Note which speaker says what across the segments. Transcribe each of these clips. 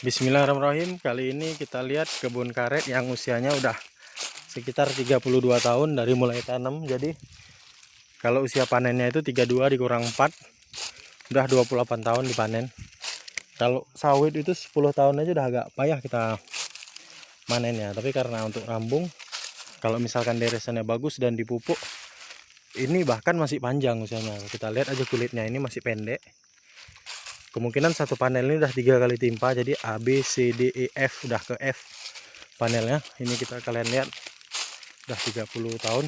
Speaker 1: Bismillahirrahmanirrahim. Kali ini kita lihat kebun karet yang usianya udah sekitar 32 tahun dari mulai tanam. Jadi kalau usia panennya itu 32 dikurang 4, udah 28 tahun dipanen. Kalau sawit itu 10 tahun aja udah agak payah kita manennya. Tapi karena untuk rambung, kalau misalkan deresannya bagus dan dipupuk, ini bahkan masih panjang usianya. Kita lihat aja kulitnya, ini masih pendek. Kemungkinan satu panel ini udah 3 kali timpa, jadi A, B, C, D, E, F, udah ke F panelnya. Ini kalian lihat udah 30 tahun.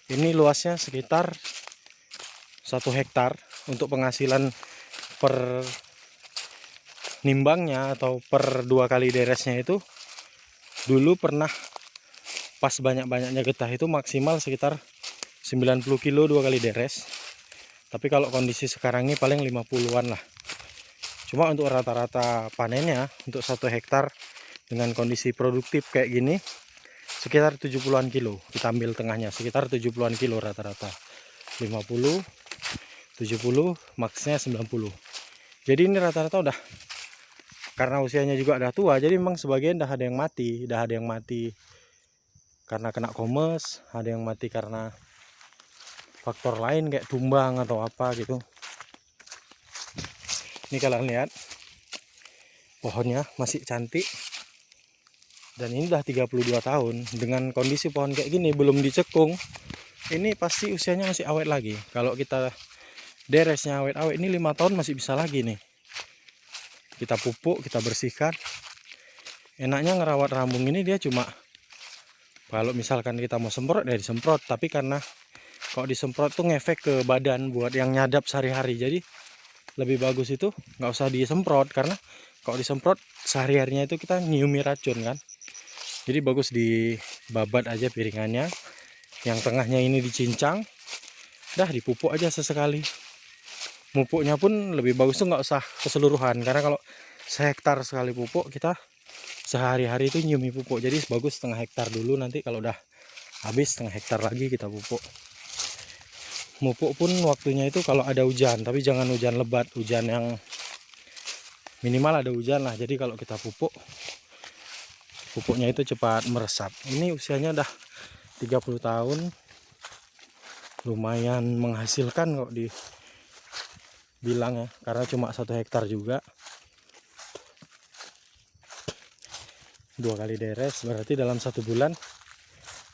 Speaker 1: Ini luasnya sekitar 1 hektar. Untuk penghasilan per nimbangnya atau per 2 kali deresnya itu, dulu pernah pas banyak-banyaknya getah itu maksimal sekitar 90 kilo 2 kali deres. Tapi kalau kondisi sekarang ini paling 50-an lah. Cuma untuk rata-rata panennya untuk 1 hektar dengan kondisi produktif kayak gini sekitar 70-an kilo. Kita ambil tengahnya sekitar 70-an kilo rata-rata. 50, 70, maksnya 90. Jadi ini rata-rata udah, karena usianya juga udah tua, jadi memang sebagian udah ada yang mati karena kena komes, ada yang mati karena faktor lain kayak tumbang atau apa gitu. Ini kalian lihat pohonnya masih cantik, dan ini udah 32 tahun. Dengan kondisi pohon kayak gini belum dicekung, ini pasti usianya masih awet lagi. Kalau kita deresnya awet-awet, ini 5 tahun masih bisa lagi nih. Kita pupuk, kita bersihkan. Enaknya ngerawat rambung ini, dia cuma kalau misalkan kita mau semprot ya disemprot, tapi karena kalau disemprot tuh ngefek ke badan buat yang nyadap sehari-hari. Jadi lebih bagus itu nggak usah disemprot, karena kalau disemprot sehari-harinya itu kita nyiumi racun kan. Jadi bagus dibabat aja piringannya, yang tengahnya ini dicincang, dah dipupuk aja sesekali. Mupuknya pun lebih bagus tuh nggak usah keseluruhan, karena kalau sehektar sekali pupuk, kita sehari-hari itu nyiumi pupuk. Jadi bagus setengah hektar dulu, nanti kalau udah habis setengah hektar lagi kita pupuk. Mupuk pun waktunya itu kalau ada hujan, tapi jangan hujan lebat, hujan yang minimal ada hujan lah. Jadi kalau kita pupuk, pupuknya itu cepat meresap. Ini usianya udah 30 tahun, lumayan menghasilkan kok dibilang ya, karena cuma 1 hektar juga. 2 kali deres, berarti dalam 1 bulan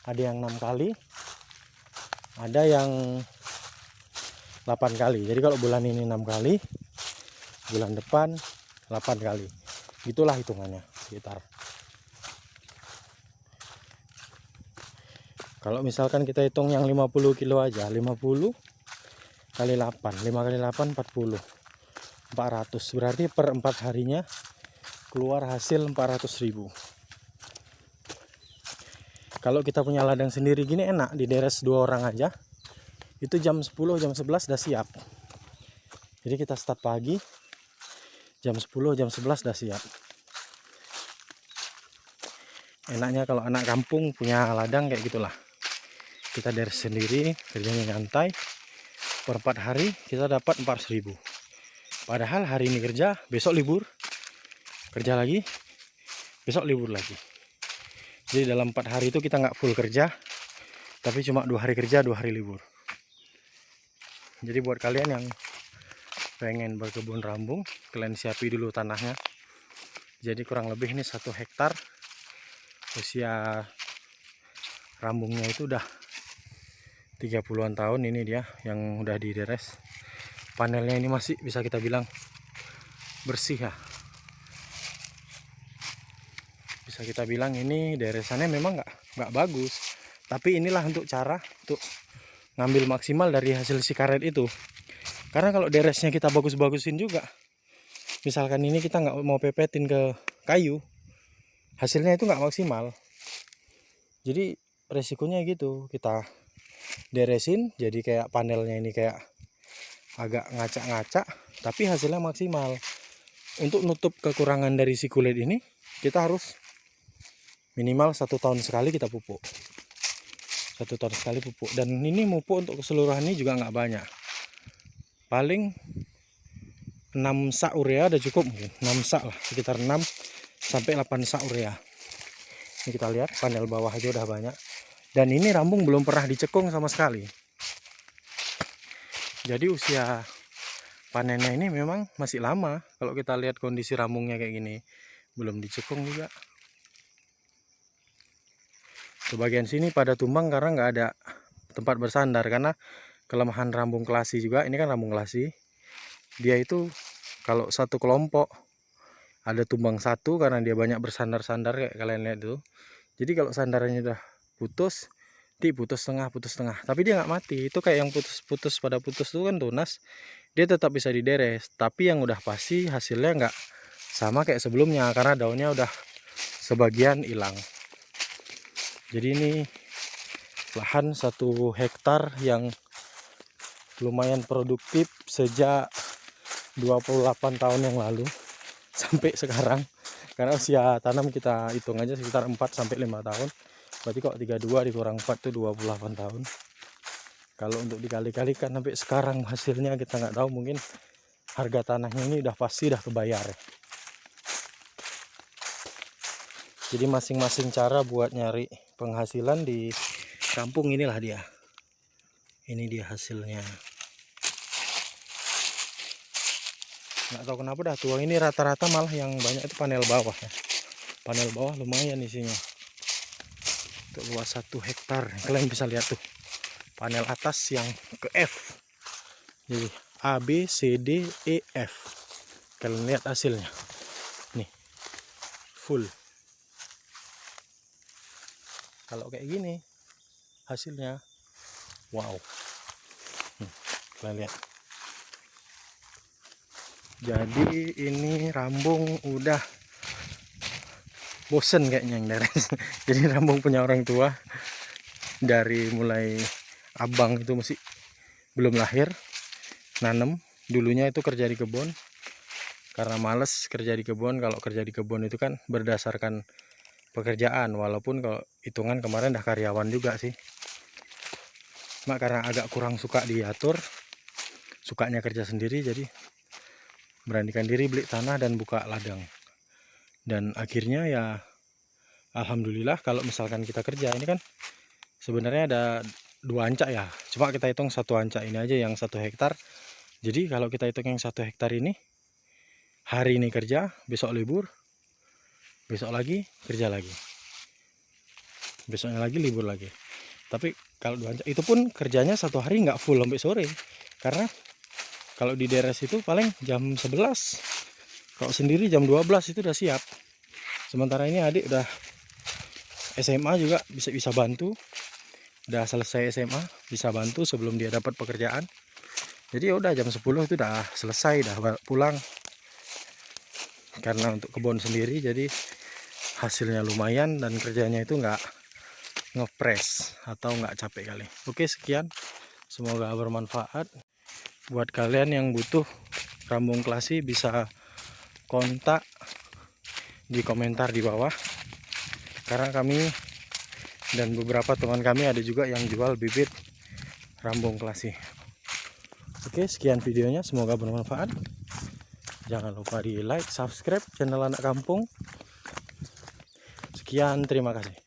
Speaker 1: ada yang 6 kali, ada yang 8 kali. Jadi kalau bulan ini 6 kali, bulan depan 8 kali. Itulah hitungannya sekitar. Kalau misalkan kita hitung yang 50 kilo aja, 50 kali 8, 5 kali 8 40. 400, berarti per 4 harinya keluar hasil 400.000. Kalau kita punya ladang sendiri gini enak, di deres 2 orang aja. Itu jam 10, jam 11 udah siap. Jadi kita start pagi, jam 10, jam 11 udah siap. Enaknya kalau anak kampung punya ladang kayak gitulah. Kita deres sendiri, kerjanya nyantai. Per 4 hari kita dapat 400.000. Padahal hari ini kerja, besok libur. Kerja lagi, besok libur lagi. Jadi dalam 4 hari itu kita nggak full kerja, tapi cuma 2 hari kerja, 2 hari libur. Jadi buat kalian yang pengen berkebun rambung, kalian siapi dulu tanahnya. Jadi kurang lebih ini 1 hektar. Usia rambungnya itu udah 30-an tahun. Ini dia yang udah dideres. Panelnya ini masih bisa kita bilang bersih ya. Bisa kita bilang ini deresannya memang nggak bagus, tapi inilah untuk cara untuk ngambil maksimal dari hasil si karet itu. Karena kalau deresnya kita bagus-bagusin juga, misalkan ini kita nggak mau pepetin ke kayu, hasilnya itu nggak maksimal. Jadi resikonya gitu, kita deresin jadi kayak panelnya ini kayak agak ngacak-ngacak, tapi hasilnya maksimal. Untuk nutup kekurangan dari si kulit ini, kita harus minimal 1 tahun sekali kita pupuk. 1 tahun sekali pupuk. Dan ini pupuk untuk keseluruhan ini juga nggak banyak. Paling 6 sak urea udah cukup, mungkin 6 sak lah, sekitar 6 sampai 8 sak urea. Ini kita lihat panel bawah aja udah banyak. Dan ini rambung belum pernah dicekung sama sekali. Jadi usia panennya ini memang masih lama. Kalau kita lihat kondisi rambungnya kayak gini, belum dicekung juga. Sebagian sini pada tumbang karena nggak ada tempat bersandar, karena kelemahan rambung kelasi juga. Ini kan rambung kelasi, dia itu kalau satu kelompok ada tumbang satu karena dia banyak bersandar-sandar kayak kalian lihat itu. Jadi kalau sandarannya udah putus, putus tengah, tapi dia nggak mati. Itu kayak yang putus pada putus itu kan tunas, dia tetap bisa dideres, tapi yang udah pasti hasilnya nggak sama kayak sebelumnya karena daunnya udah sebagian hilang. Jadi ini lahan 1 hektar yang lumayan produktif sejak 28 tahun yang lalu sampai sekarang, karena usia tanam kita hitung aja sekitar 4-5 tahun. Berarti kok 32 dikurang 4 itu 28 tahun. Kalau untuk dikali-kalikan sampai sekarang hasilnya kita nggak tahu, mungkin harga tanahnya ini udah pasti udah kebayar. Jadi masing-masing cara buat nyari penghasilan di kampung inilah dia. Ini dia hasilnya. Nggak tahu kenapa dah tua ini rata-rata malah yang banyak itu panel bawah ya. Panel bawah lumayan isinya. Untuk luas 1 hektar, kalian bisa lihat tuh panel atas yang ke F. Jadi A, B, C, D, E, F. Kalian lihat hasilnya. Nih. Full. Kalau kayak gini hasilnya, wow. Kalian lihat. Jadi ini rambung udah bosen kayaknya yang deres. Jadi rambung punya orang tua dari mulai abang itu masih belum lahir nanem. Dulunya itu kerja di kebun, karena males kerja di kebun. Kalau kerja di kebun itu kan berdasarkan pekerjaan, walaupun kalau hitungan kemarin dah karyawan juga sih. Cuma karena agak kurang suka diatur, sukanya kerja sendiri, jadi beranikan diri beli tanah dan buka ladang. Dan akhirnya ya alhamdulillah, kalau misalkan kita kerja ini kan sebenarnya ada 2 ancak ya, cuma kita hitung 1 ancak ini aja yang 1 hektar. Jadi kalau kita hitung yang 1 hektar ini, hari ini kerja, besok libur, besok lagi kerja lagi, besoknya lagi libur lagi. Tapi kalau 2 ancak itu pun kerjanya 1 hari nggak full sampai sore, karena kalau di daerah situ paling jam 11, kalau sendiri jam 12 itu udah siap. Sementara ini adik udah SMA juga bisa bantu, udah selesai SMA bisa bantu sebelum dia dapat pekerjaan. Jadi ya udah jam 10 itu udah selesai, udah pulang. Karena untuk kebun sendiri jadi hasilnya lumayan dan kerjanya itu nggak ngepres atau nggak capek kali. Oke, sekian, semoga bermanfaat. Buat kalian yang butuh rambung kelasi bisa kontak di komentar di bawah, karena kami dan beberapa teman kami ada juga yang jual bibit rambung kelasi. Oke, sekian videonya, semoga bermanfaat. Jangan lupa di like, subscribe channel Anak Kampung. Sekian, terima kasih.